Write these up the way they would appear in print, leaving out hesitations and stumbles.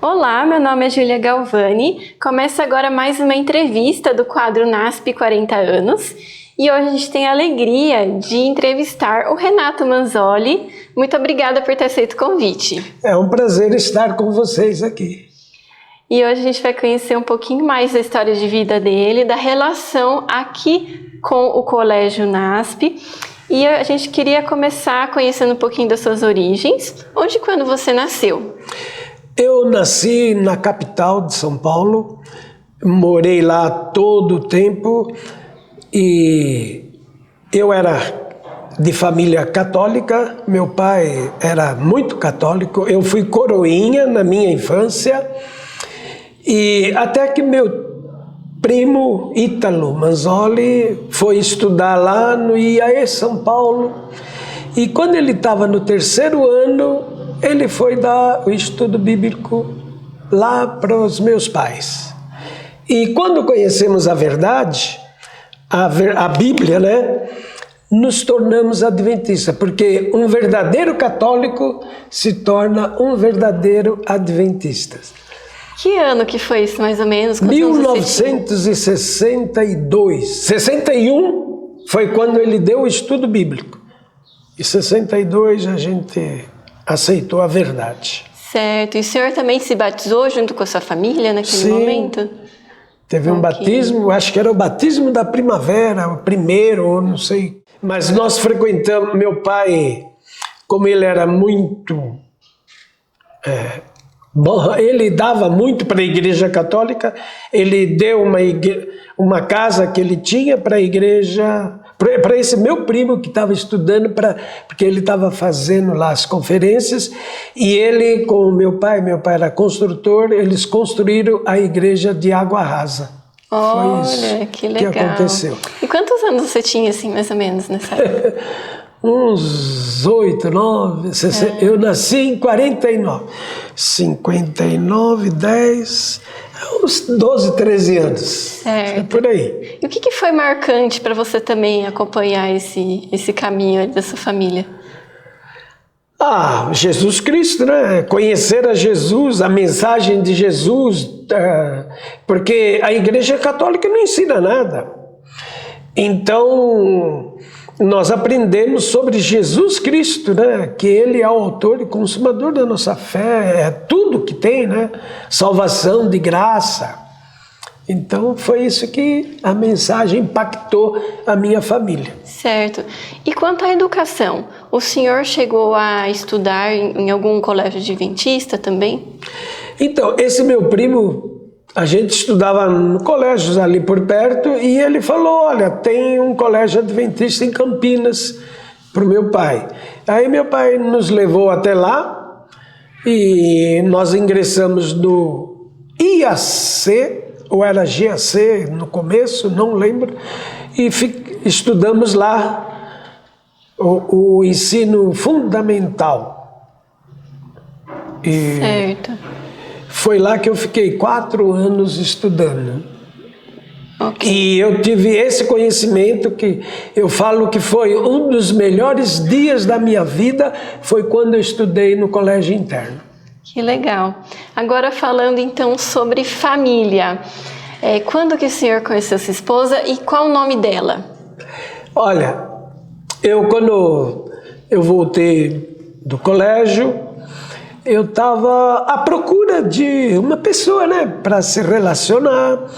Olá, meu nome é Júlia Galvani. Começa agora mais uma entrevista do quadro NASP 40 anos. E hoje a gente tem a alegria de entrevistar o Renato Manzoli. Muito obrigada por ter aceito o convite. É um prazer estar com vocês aqui. E hoje a gente vai conhecer um pouquinho mais da história de vida dele, da relação aqui com o Colégio NASP. E a gente queria começar conhecendo um pouquinho das suas origens. Onde e quando você nasceu? Eu nasci na capital de São Paulo, morei lá todo o tempo e eu era de família católica, meu pai era muito católico, eu fui coroinha na minha infância e até que meu primo Ítalo Manzoli foi estudar lá no IAE São Paulo e quando ele estava no terceiro ano, ele foi dar o estudo bíblico lá para os meus pais. E quando conhecemos a verdade, a Bíblia, né, nos tornamos adventistas, porque um verdadeiro católico se torna um verdadeiro adventista. Que ano que foi isso, mais ou menos? 1962. 61 foi quando ele deu o estudo bíblico. E 62 a gente aceitou a verdade. Certo. E o senhor também se batizou junto com a sua família naquele momento? Teve um batismo, acho que era o batismo da primavera, o primeiro, ou não sei. Mas nós frequentamos, meu pai, como ele era muito... bom, ele dava muito para a Igreja Católica, ele deu uma casa que ele tinha para a igreja... Para esse meu primo que estava estudando, porque ele estava fazendo lá as conferências, e ele com o meu pai era construtor, eles construíram a igreja de Água Rasa. Olha, foi isso que legal. Que aconteceu. E quantos anos você tinha, assim, mais ou menos, nessa época? Uns 8, 9, 60, eu nasci em 49. 59, 10... uns 12, 13 anos. Certo. É por aí. E o que foi marcante para você também acompanhar esse caminho da sua família? Jesus Cristo, né? Conhecer a Jesus, a mensagem de Jesus, porque a Igreja Católica não ensina nada. Então, nós aprendemos sobre Jesus Cristo, né? Que Ele é o autor e consumador da nossa fé, é tudo que tem, né? Salvação de graça. Então foi isso que a mensagem impactou a minha família. Certo. E quanto à educação, o senhor chegou a estudar em algum colégio adventista também? Então, esse meu primo, a gente estudava no colégio ali por perto e ele falou, olha, tem um colégio adventista em Campinas para o meu pai. Aí meu pai nos levou até lá e nós ingressamos no IAC, ou era GAC no começo, não lembro, e estudamos lá o ensino fundamental. Certo. Foi lá que eu fiquei 4 anos estudando. Okay. E eu tive esse conhecimento que eu falo que foi um dos melhores dias da minha vida, foi quando eu estudei no colégio interno. Que legal. Agora falando então sobre família. Quando que o senhor conheceu sua esposa e qual o nome dela? Olha, quando eu voltei do colégio, eu estava à procura de uma pessoa, né, para se relacionar.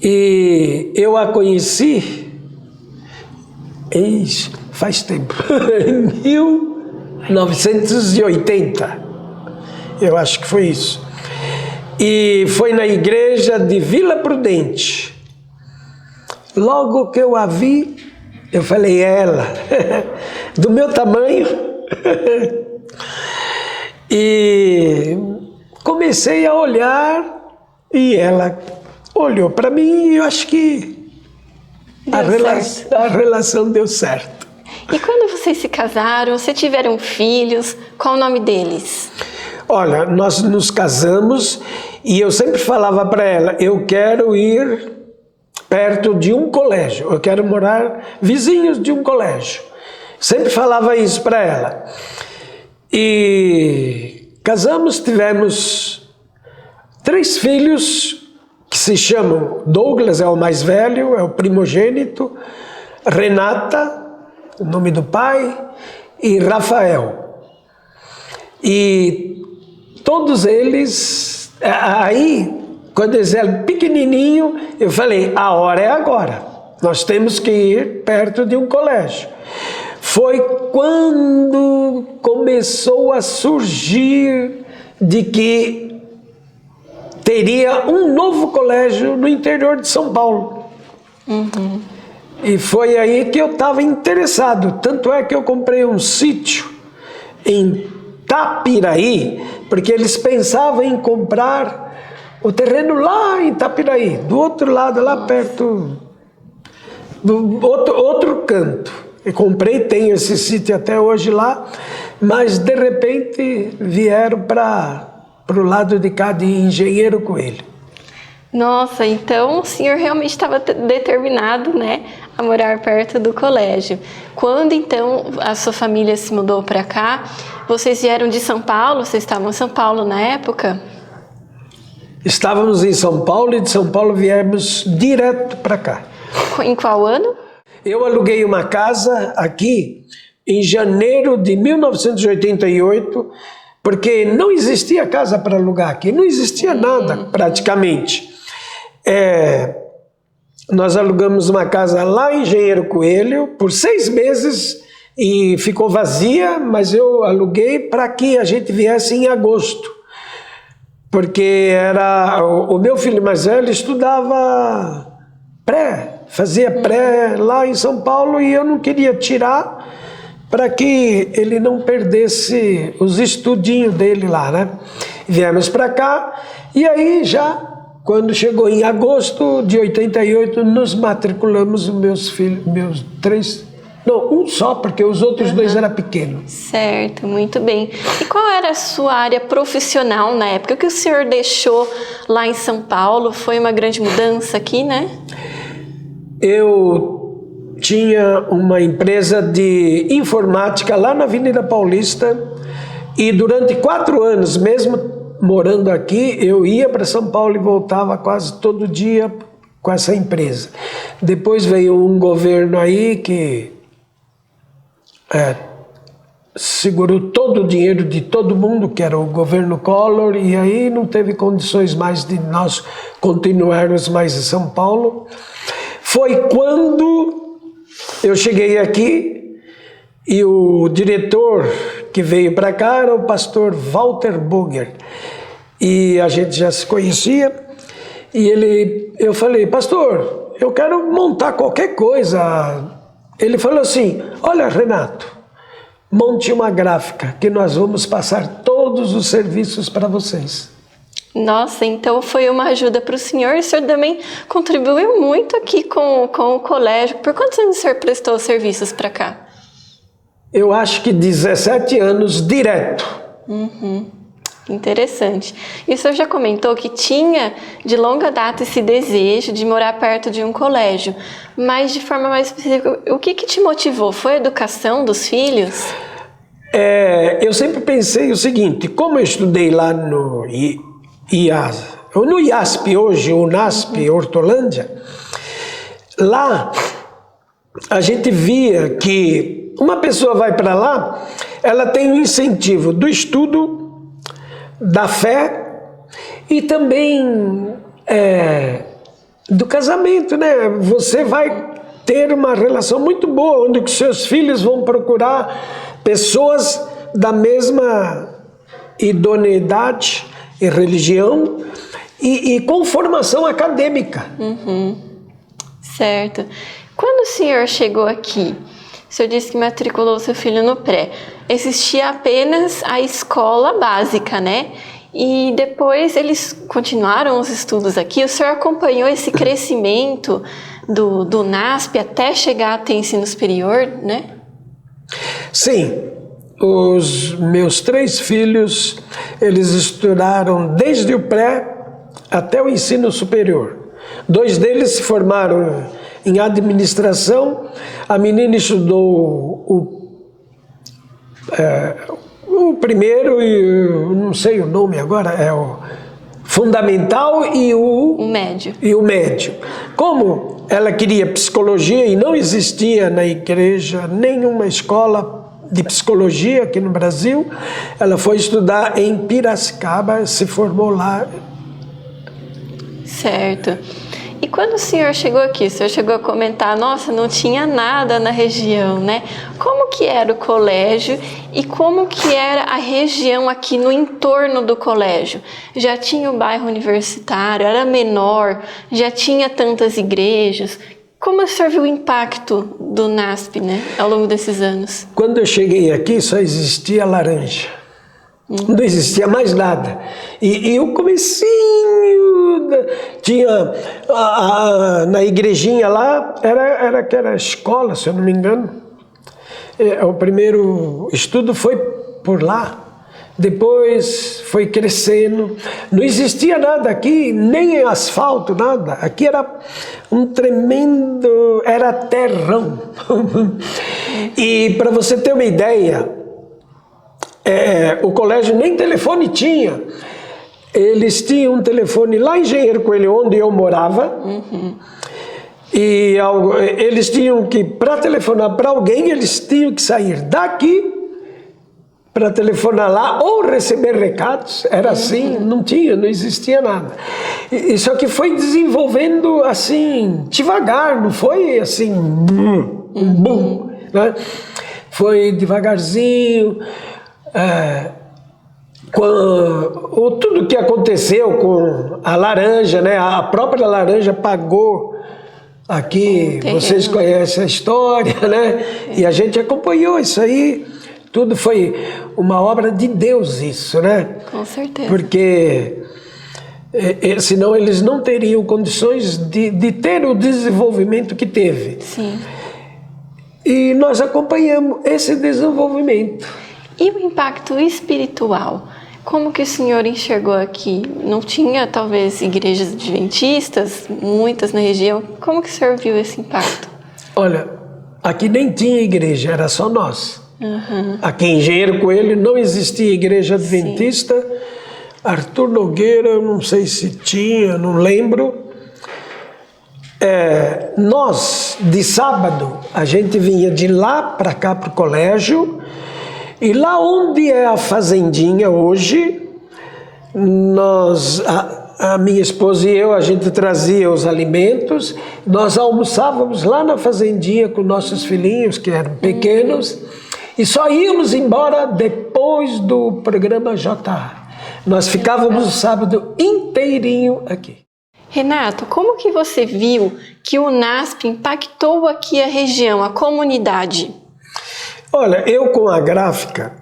E eu a conheci, faz tempo, em 1980. Eu acho que foi isso. E foi na igreja de Vila Prudente. Logo que eu a vi, eu falei, ela, do meu tamanho. E comecei a olhar e ela olhou para mim e eu acho que a relação deu certo. E quando vocês se casaram, vocês tiveram filhos, qual o nome deles? Olha, nós nos casamos e eu sempre falava para ela, eu quero ir perto de um colégio, eu quero morar vizinhos de um colégio. Sempre falava isso para ela. E casamos, tivemos 3 filhos que se chamam Douglas, é o mais velho, é o primogênito, Renata, o nome do pai, e Rafael. E todos eles, aí, quando eles eram pequenininhos, eu falei, a hora é agora, nós temos que ir perto de um colégio. Foi quando começou a surgir de que teria um novo colégio no interior de São Paulo. Uhum. E foi aí que eu estava interessado. Tanto é que eu comprei um sítio em Tapiraí, porque eles pensavam em comprar o terreno lá em Tapiraí, do outro lado, lá perto, do outro canto. Eu comprei, tenho esse sítio até hoje lá, mas de repente vieram para o lado de cá de Engenheiro Coelho. Nossa, então o senhor realmente estava determinado, né, a morar perto do colégio. Quando então a sua família se mudou para cá, vocês vieram de São Paulo? Vocês estavam em São Paulo na época? Estávamos em São Paulo e de São Paulo viemos direto para cá. Em qual ano? Eu aluguei uma casa aqui em janeiro de 1988, porque não existia casa para alugar aqui, não existia nada praticamente. Nós alugamos uma casa lá em Engenheiro Coelho por 6 meses e ficou vazia, mas eu aluguei para que a gente viesse em agosto, porque era o meu filho mais velho estudava fazia pré lá em São Paulo e eu não queria tirar para que ele não perdesse os estudinhos dele lá, né? Viemos para cá e aí já, quando chegou em agosto de 88, nos matriculamos, meus filhos, meus 3, não, um só, porque os outros 2 eram pequenos. Certo, muito bem. E qual era a sua área profissional na época? O que o senhor deixou lá em São Paulo? Foi uma grande mudança aqui, né? Eu tinha uma empresa de informática lá na Avenida Paulista e durante 4 anos, mesmo morando aqui, eu ia para São Paulo e voltava quase todo dia com essa empresa. Depois veio um governo aí que segurou todo o dinheiro de todo mundo, que era o governo Collor, e aí não teve condições mais de nós continuarmos mais em São Paulo. Foi quando eu cheguei aqui e o diretor que veio para cá era o pastor Walter Burger. E a gente já se conhecia. E eu falei, pastor, eu quero montar qualquer coisa. Ele falou assim, olha, Renato, monte uma gráfica que nós vamos passar todos os serviços para vocês. Nossa, então foi uma ajuda para o senhor. E o senhor também contribuiu muito aqui com o colégio. Por quantos anos o senhor prestou serviços para cá? Eu acho que 17 anos direto. Interessante. E o senhor já comentou que tinha de longa data esse desejo de morar perto de um colégio. Mas de forma mais específica, o que te motivou? Foi a educação dos filhos? Eu sempre pensei o seguinte, como eu estudei lá no IASP hoje, o NASP, Hortolândia, lá a gente via que uma pessoa vai para lá, ela tem um incentivo do estudo, da fé e também do casamento, né? Você vai ter uma relação muito boa, onde os seus filhos vão procurar pessoas da mesma idoneidade e religião e com formação acadêmica. Certo. Quando o senhor chegou aqui, o senhor disse que matriculou seu filho no pré. Existia apenas a escola básica, né? E depois eles continuaram os estudos aqui. O senhor acompanhou esse crescimento do NASP até chegar a ter ensino superior, né? Sim. Os meus 3 filhos, eles estudaram desde o pré até o ensino superior. 2 deles se formaram em administração. A menina estudou o primeiro, e não sei o nome agora, fundamental e o médio. Como ela queria psicologia e não existia na igreja nenhuma escola de psicologia aqui no Brasil, ela foi estudar em Piracicaba, se formou lá. Certo. E quando o senhor chegou aqui, o senhor chegou a comentar, nossa, não tinha nada na região, né? Como que era o colégio e como que era a região aqui no entorno do colégio? Já tinha o bairro universitário, era menor, já tinha tantas igrejas. Como o senhor viu o impacto do NASP, né, ao longo desses anos? Quando eu cheguei aqui, só existia laranja. Não existia mais nada. E o comecinho tinha na igrejinha lá, era escola, se eu não me engano. O primeiro estudo foi por lá. Depois foi crescendo. Não existia nada aqui, nem asfalto, nada. Aqui era um tremendo, era terrão. E para você ter uma ideia, o colégio nem telefone tinha. Eles tinham um telefone lá em Engenheiro Coelho, onde eu morava. E eles tinham que, para telefonar para alguém, eles tinham que sair daqui para telefonar lá ou receber recados. Era assim, não existia nada. Só que foi desenvolvendo assim, devagar, não foi assim, bum, né? Foi devagarzinho. Tudo que aconteceu com a laranja, né? A própria laranja pagou aqui, vocês conhecem a história, né? E a gente acompanhou isso aí, tudo foi uma obra de Deus isso, né? Com certeza. Porque senão eles não teriam condições de ter o desenvolvimento que teve. Sim. E nós acompanhamos esse desenvolvimento. E o impacto espiritual? Como que o senhor enxergou aqui? Não tinha, talvez, igrejas adventistas, muitas na região. Como que o senhor viu esse impacto? Olha, aqui nem tinha igreja, era só nós. Aqui em Engenheiro Coelho não existia igreja adventista. Sim. Arthur Nogueira, não sei se tinha, não lembro. Nós, de sábado, a gente vinha de lá para cá para o colégio. E lá onde é a fazendinha hoje, a minha esposa e eu, a gente trazia os alimentos, nós almoçávamos lá na fazendinha com nossos filhinhos, que eram pequenos, e só íamos embora depois do programa JA. Nós ficávamos o sábado inteirinho aqui. Renato, como que você viu que o NASP impactou aqui a região, a comunidade? Olha, eu com a gráfica,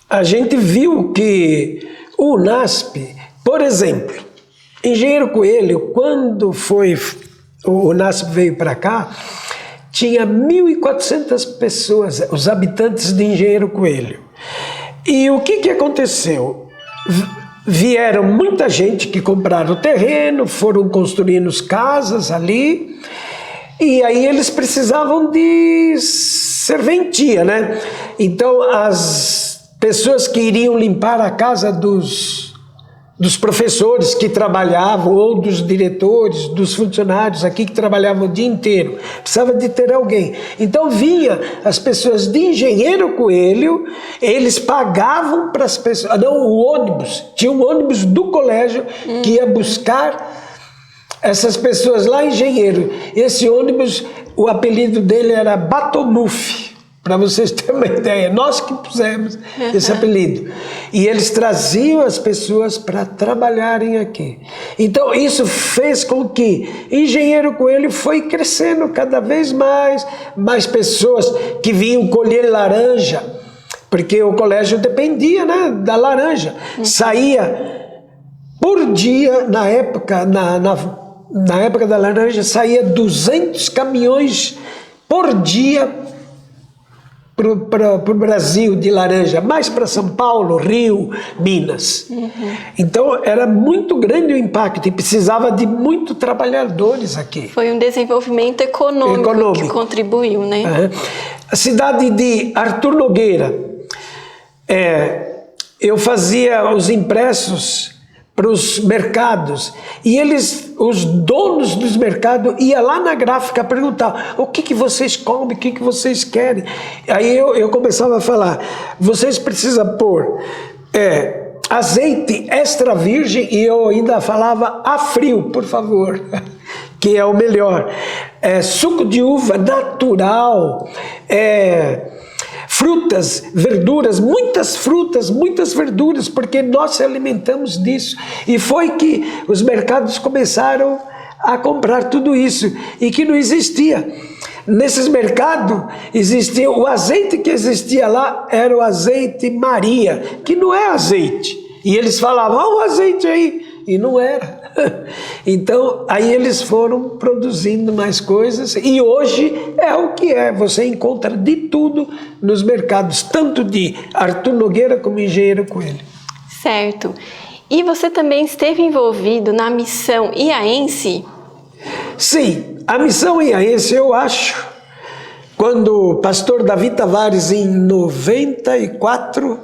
a gente viu que o NASP, por exemplo, Engenheiro Coelho, quando o NASP veio para cá, tinha 1.400 pessoas, os habitantes de Engenheiro Coelho. E o que aconteceu? Vieram muita gente que compraram o terreno, foram construindo casas ali, e aí eles precisavam de serventia, né? Então as pessoas que iriam limpar a casa dos professores que trabalhavam, ou dos diretores, dos funcionários aqui que trabalhavam o dia inteiro, precisava de ter alguém. Então vinha as pessoas de Engenheiro Coelho, eles pagavam para as pessoas, o ônibus, tinha um ônibus do colégio que ia buscar essas pessoas lá em Engenheiro. Esse ônibus, o apelido dele era Batomuff, para vocês terem uma ideia. Nós que pusemos esse apelido. E eles traziam as pessoas para trabalharem aqui. Então isso fez com que Engenheiro Coelho foi crescendo cada vez mais pessoas que vinham colher laranja, porque o colégio dependia, né, da laranja. Saía por dia, na época da laranja, saía 200 caminhões por dia para o Brasil de laranja, mais para São Paulo, Rio, Minas. Então era muito grande o impacto e precisava de muitos trabalhadores aqui. Foi um desenvolvimento econômico. Que contribuiu, né? A cidade de Arthur Nogueira, eu fazia os impressos para os mercados, e os donos dos mercados, iam lá na gráfica perguntar: o que vocês comem, o que vocês querem? Aí eu começava a falar: vocês precisam pôr azeite extra virgem, e eu ainda falava a frio, por favor, que é o melhor, suco de uva natural, frutas, verduras, muitas verduras, porque nós se alimentamos disso. E foi que os mercados começaram a comprar tudo isso, e que não existia. Nesses mercados existia o azeite que existia lá, era o azeite Maria, que não é azeite. E eles falavam: o azeite aí, e não era. Então, aí eles foram produzindo mais coisas, e hoje é o que é. Você encontra de tudo nos mercados, tanto de Arthur Nogueira como Engenheiro Coelho. Certo. E você também esteve envolvido na missão Iaense? Sim, a missão Iaense, eu acho, quando o pastor Davi Tavares, em 94,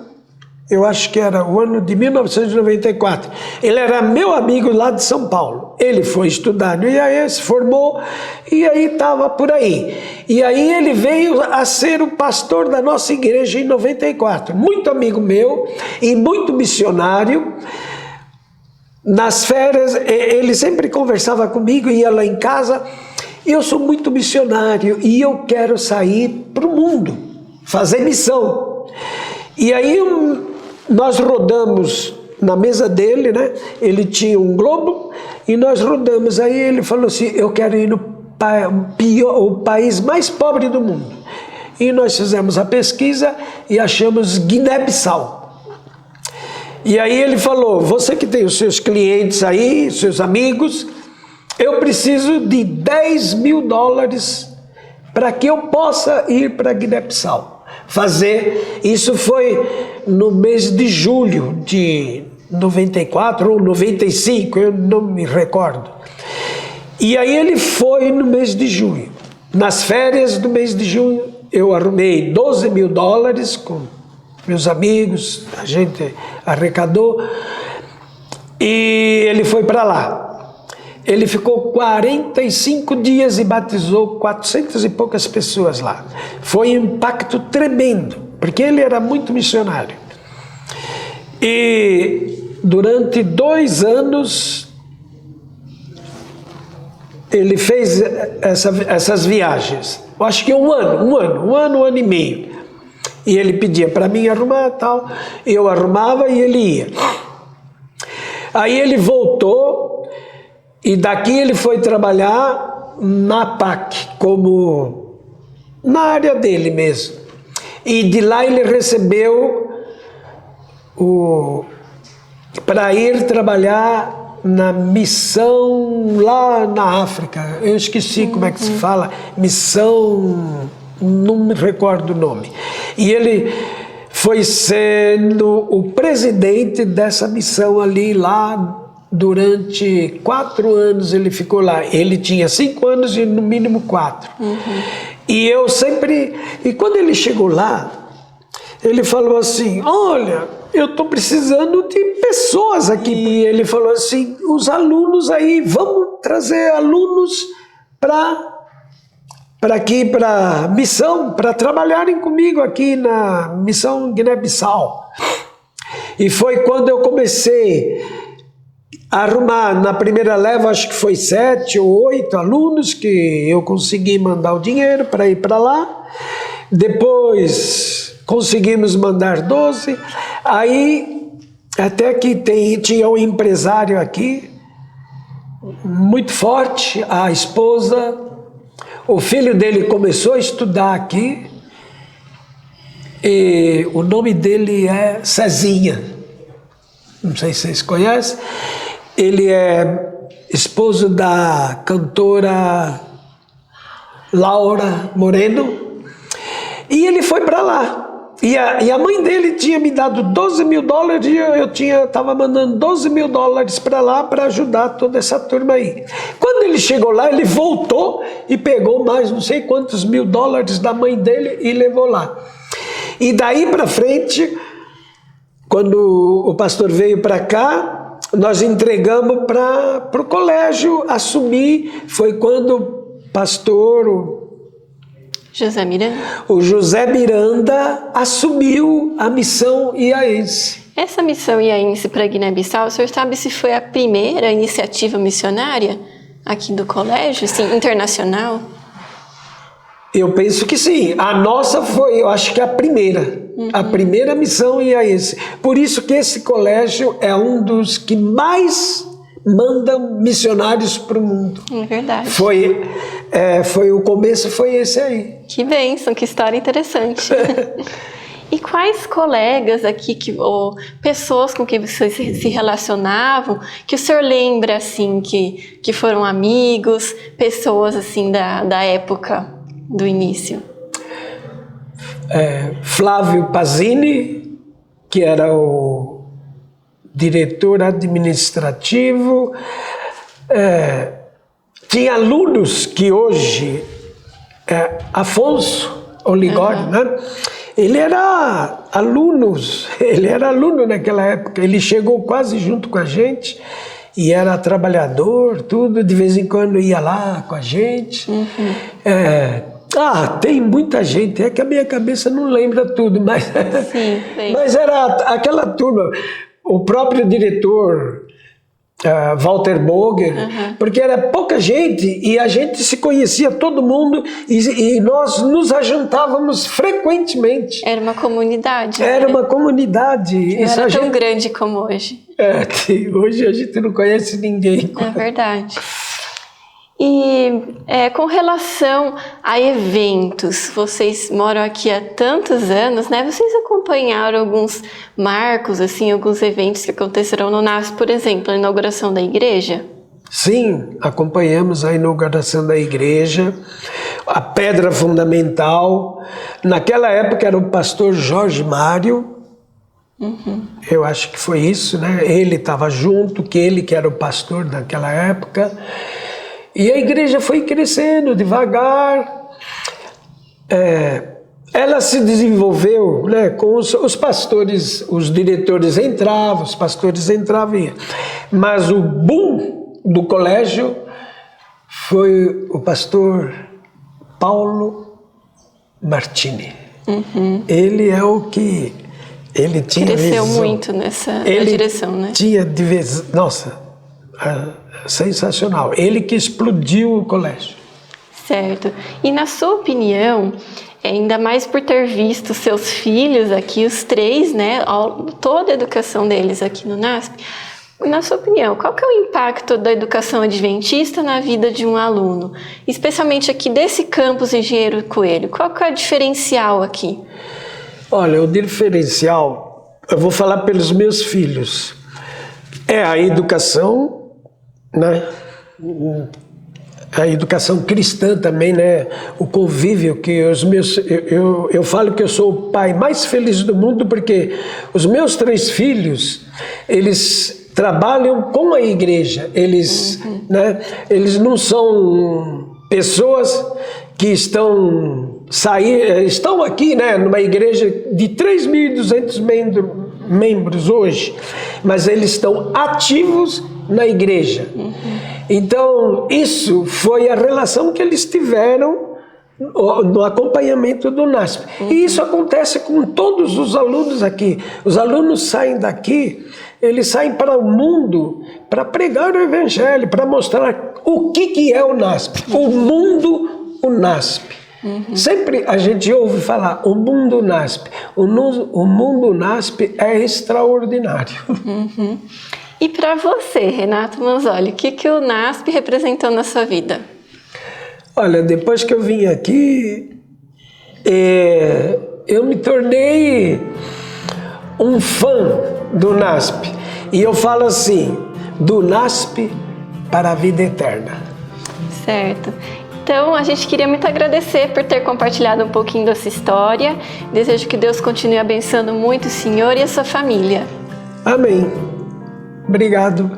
eu acho que era o ano de 1994, ele era meu amigo lá de São Paulo. Ele foi estudar no Iaense, formou, e aí estava por aí. E aí ele veio a ser o pastor da nossa igreja em 94. Muito amigo meu e muito missionário. Nas férias, ele sempre conversava comigo, ia lá em casa: eu sou muito missionário e eu quero sair para o mundo, fazer missão. E aí nós rodamos na mesa dele, né? Ele tinha um globo e nós rodamos. Aí ele falou assim: eu quero ir no o país mais pobre do mundo. E nós fizemos a pesquisa e achamos Guiné-Bissau. E aí ele falou: você que tem os seus clientes aí, seus amigos, eu preciso de $10.000 para que eu possa ir para Guiné-Bissau fazer. Isso foi no mês de julho de 94 ou 95, eu não me recordo. E aí ele foi no mês de junho. Nas férias do mês de junho, eu arrumei $12.000 com meus amigos, a gente arrecadou, e ele foi para lá. Ele ficou 45 dias e batizou 400 e poucas pessoas lá. Foi um impacto tremendo, porque ele era muito missionário. E durante 2 anos ele fez essas viagens. Eu acho que um ano e meio. E ele pedia para mim arrumar tal, eu arrumava e ele ia. Aí ele voltou, e daqui ele foi trabalhar na PAC, como na área dele mesmo. E de lá ele recebeu para ir trabalhar na missão lá na África. Eu esqueci como é que se fala, missão, não me recordo o nome. E ele foi sendo o presidente dessa missão ali lá. Durante 4 anos ele ficou lá. Ele tinha 5 anos e no mínimo 4. E eu sempre... E quando ele chegou lá, ele falou assim: olha, eu estou precisando de pessoas aqui. E ele falou assim: os alunos aí, vamos trazer alunos para aqui, para missão, para trabalharem comigo aqui na missão Guiné-Bissau. E foi quando eu comecei a arrumar, na primeira leva, acho que foi 7 ou 8 alunos que eu consegui mandar o dinheiro para ir para lá. Depois conseguimos mandar 12. Aí até que tinha um empresário aqui, muito forte, a esposa, o filho dele começou a estudar aqui, e o nome dele é Cezinha, não sei se vocês conhecem. Ele é esposo da cantora Laura Moreno, e ele foi para lá. E a mãe dele tinha me dado $12.000 e eu estava mandando $12.000 para lá para ajudar toda essa turma aí. Quando ele chegou lá, ele voltou e pegou mais não sei quantos $1.000 da mãe dele e levou lá. E daí para frente quando o pastor veio para cá, nós entregamos para o colégio assumir. Foi quando o pastor... O José Miranda assumiu a missão Iaiense. Essa missão Iaiense para Guiné-Bissau, o senhor sabe se foi a primeira iniciativa missionária aqui do colégio, assim, internacional? Eu penso que sim. A nossa foi, eu acho que a primeira missão Iaiense. Por isso que esse colégio é um dos que mais mandam missionários para o mundo. É verdade. Foi o começo, foi esse aí. Que bênção, que história interessante. E quais colegas aqui, ou pessoas com quem vocês se relacionavam, que o senhor lembra, assim, que foram amigos, pessoas, assim, da época do início? Flávio Pazini, que era o diretor administrativo. Tinha alunos que hoje... Afonso Oligório, né? Ele era aluno naquela época. Ele chegou quase junto com a gente e era trabalhador, tudo. De vez em quando ia lá com a gente. Tem muita gente. É que a minha cabeça não lembra tudo, mas... Sim, mas era aquela turma. O próprio diretor... Walter Boger, porque era pouca gente e a gente se conhecia todo mundo e nós nos ajuntávamos frequentemente. Era uma comunidade. Era uma comunidade. Não era tão grande como hoje. Hoje a gente não conhece ninguém. É verdade. E com relação a eventos, vocês moram aqui há tantos anos, né? Vocês acompanharam alguns marcos, assim, alguns eventos que aconteceram no NASP, por exemplo, a inauguração da igreja? Sim, acompanhamos a inauguração da igreja, a pedra fundamental. Naquela época era o pastor Jorge Mário. Eu acho que foi isso, né? Ele estava junto, ele que era o pastor naquela época. E a igreja foi crescendo devagar. Ela se desenvolveu, né, com os pastores, os diretores entravam, os pastores entravam e iam. Mas o boom do colégio foi o pastor Paulo Martini. Ele é o que... Ele tinha cresceu visão. Muito nessa direção, né? Tinha nossa... sensacional. Ele que explodiu o colégio. Certo. E na sua opinião, ainda mais por ter visto seus filhos aqui, os três, né, toda a educação deles aqui no NASP, na sua opinião, qual que é o impacto da educação adventista na vida de um aluno? Especialmente aqui desse campus Engenheiro Coelho, qual que é o diferencial aqui? Olha, o diferencial, eu vou falar pelos meus filhos, é a educação, né? A educação cristã também, né? O convívio que os meus... Eu falo que eu sou o pai mais feliz do mundo porque os meus 3 filhos, eles trabalham com a igreja. Eles, né? Eles não são pessoas que estão aqui, né? Numa igreja de 3.200 membros hoje, mas eles estão ativos na igreja. Então, isso foi a relação que eles tiveram no acompanhamento do NASP. E isso acontece com todos os alunos aqui. Os alunos saem daqui, eles saem para o mundo para pregar o evangelho, para mostrar o que é o NASP. O mundo, o NASP. Sempre a gente ouve falar, o mundo NASP. O mundo NASP é extraordinário. E para você, Renato Manzolli, o que o NASP representou na sua vida? Olha, depois que eu vim aqui, eu me tornei um fã do NASP. E eu falo assim, do NASP para a vida eterna. Certo. Então, a gente queria muito agradecer por ter compartilhado um pouquinho dessa história. Desejo que Deus continue abençoando muito o senhor e a sua família. Amém. Obrigado.